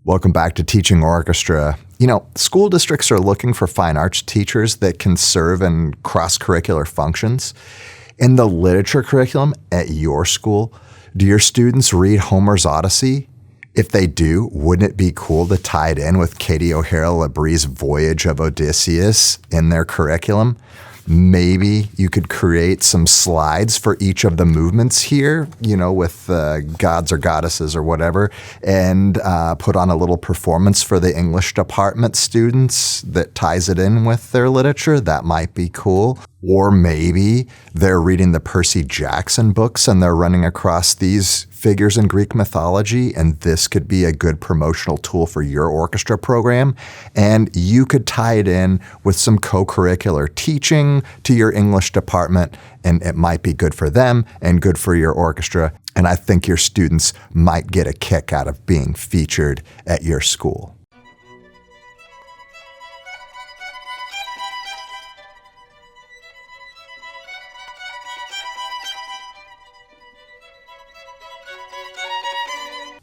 Welcome back to Teaching Orchestra. You know, school districts are looking for fine arts teachers that can serve in cross-curricular functions. In the literature curriculum at your school, do your students read Homer's Odyssey? If they do, wouldn't it be cool to tie it in with Katie O'Hara-Labree's Voyage of Odysseus in their curriculum? Maybe you could create some slides for each of the movements here, you know, with gods or goddesses or whatever, and put on a little performance for the English department students that ties it in with their literature. That might be cool. Or maybe they're reading the Percy Jackson books and they're running across these figures in Greek mythology, and this could be a good promotional tool for your orchestra program. And you could tie it in with some co-curricular teaching to your English department, and it might be good for them and good for your orchestra. And I think your students might get a kick out of being featured at your school.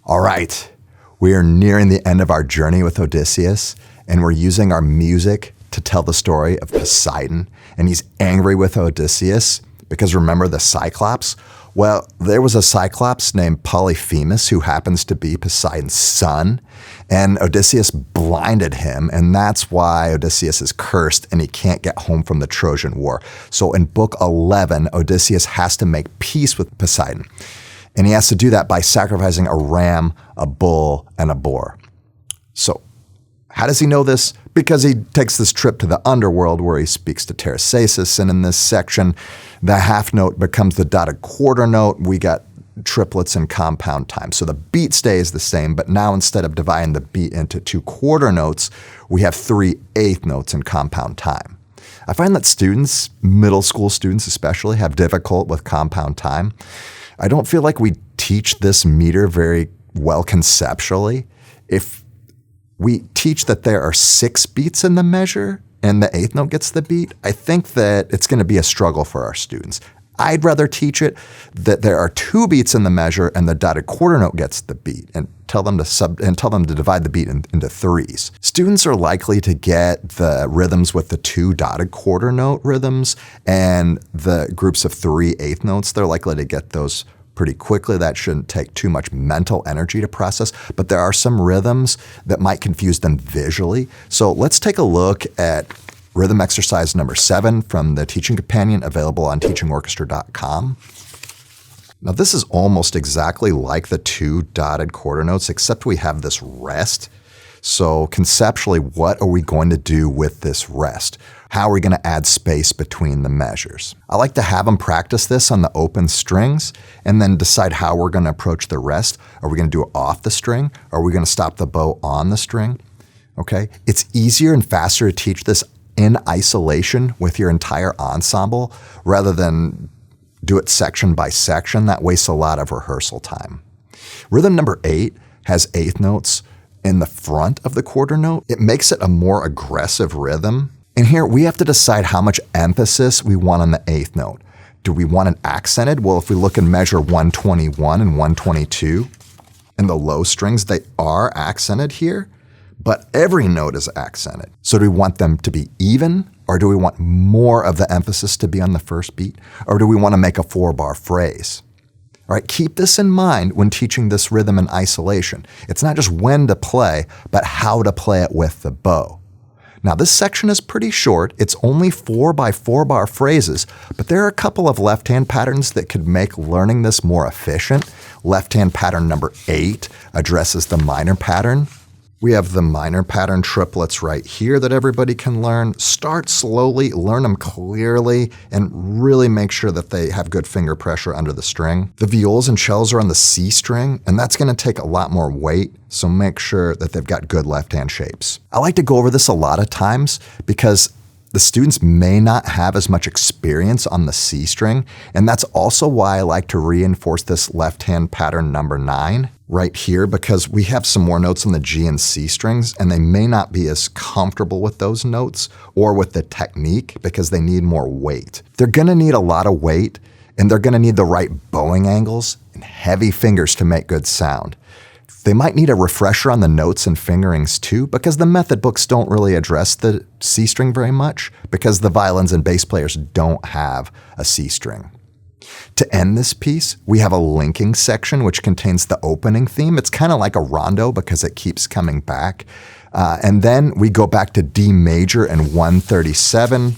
All right, we are nearing the end of our journey with Odysseus, and we're using our music to tell the story of Poseidon. And he's angry with Odysseus because remember the Cyclops? Well, there was a Cyclops named Polyphemus who happens to be Poseidon's son, and Odysseus blinded him, and that's why Odysseus is cursed and he can't get home from the Trojan War. So in book 11, Odysseus has to make peace with Poseidon. And he has to do that by sacrificing a ram, a bull, and a boar. So how does he know this? Because he takes this trip to the underworld where he speaks to Tarasasis. And in this section, the half note becomes the dotted quarter note. We got triplets and compound time. So the beat stays the same, but now instead of dividing the beat into 2 quarter notes, we have 3 eighth notes in compound time. I find that students, middle school students especially, have difficult with compound time. I don't feel like we teach this meter very well conceptually. If we teach that there are 6 beats in the measure and the eighth note gets the beat, I think that it's going to be a struggle for our students. I'd rather teach it that there are 2 beats in the measure and the dotted quarter note gets the beat, and tell them to divide the beat into 3s. Students are likely to get the rhythms with the 2 dotted quarter note rhythms and the groups of 3 eighth notes. They're likely to get those pretty quickly. That shouldn't take too much mental energy to process, but there are some rhythms that might confuse them visually. So let's take a look at rhythm exercise number 7 from the Teaching Companion, available on teachingorchestra.com. Now this is almost exactly like the 2 dotted quarter notes, except we have this rest. So conceptually, what are we going to do with this rest? How are we going to add space between the measures? I like to have them practice this on the open strings and then decide how we're going to approach the rest. Are we going to do it off the string? Are we going to stop the bow on the string? Okay, it's easier and faster to teach this in isolation with your entire ensemble rather than do it section by section. That wastes a lot of rehearsal time. Rhythm number 8 has eighth notes in the front of the quarter note. It makes it a more aggressive rhythm. And here we have to decide how much emphasis we want on the eighth note. Do we want it accented? Well, if we look and measure 121 and 122 in the low strings, they are accented here, but every note is accented. So do we want them to be even, or do we want more of the emphasis to be on the first beat? Or do we want to make a 4-bar phrase? All right, keep this in mind when teaching this rhythm in isolation. It's not just when to play, but how to play it with the bow. Now this section is pretty short. It's only 4 by 4 bar phrases, but there are a couple of left-hand patterns that could make learning this more efficient. Left-hand pattern number 8 addresses the minor pattern. We have the minor pattern triplets right here that everybody can learn. Start slowly, learn them clearly, and really make sure that they have good finger pressure under the string. The viols and cellos are on the C string, and that's going to take a lot more weight, so make sure that they've got good left-hand shapes. I like to go over this a lot of times because the students may not have as much experience on the C string, and that's also why I like to reinforce this left-hand pattern number 9 right here, because we have some more notes on the G and C strings, and they may not be as comfortable with those notes or with the technique because they need more weight. They're gonna need a lot of weight, and they're gonna need the right bowing angles and heavy fingers to make good sound. They might need a refresher on the notes and fingerings too, because the method books don't really address the C string very much, because the violins and bass players don't have a C string. To end this piece, we have a linking section which contains the opening theme. It's kind of like a rondo because it keeps coming back. And then we go back to D major and 137,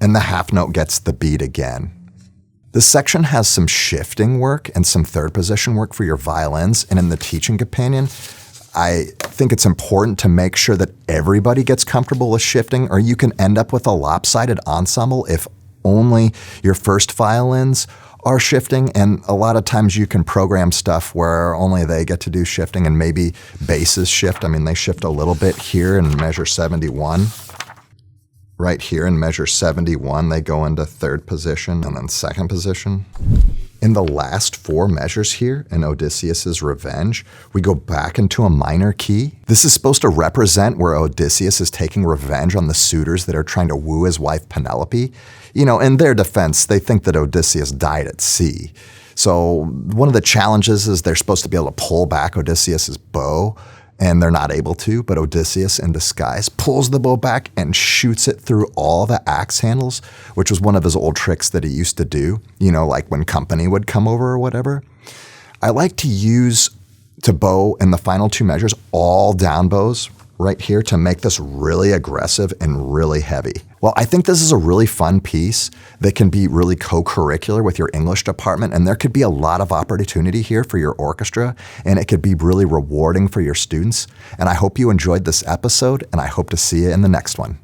and the half note gets the beat again. This section has some shifting work and some third position work for your violins, and in the teaching companion, I think it's important to make sure that everybody gets comfortable with shifting, or you can end up with a lopsided ensemble if only your first violins are shifting, and a lot of times you can program stuff where only they get to do shifting, and maybe basses shift. I mean, they shift a little bit here in measure 71. Right here in measure 71, they go into third position and then second position. In the last four measures here in Odysseus's Revenge, we go back into a minor key. This is supposed to represent where Odysseus is taking revenge on the suitors that are trying to woo his wife Penelope. You know, in their defense, they think that Odysseus died at sea. So one of the challenges is they're supposed to be able to pull back Odysseus's bow, and they're not able to, but Odysseus, in disguise, pulls the bow back and shoots it through all the axe handles, which was one of his old tricks that he used to do, you know, like when company would come over or whatever. I like to use to bow in the final two measures all down bows right here to make this really aggressive and really heavy. Well, I think this is a really fun piece that can be really co-curricular with your English department, and there could be a lot of opportunity here for your orchestra, and it could be really rewarding for your students. And I hope you enjoyed this episode, and I hope to see you in the next one.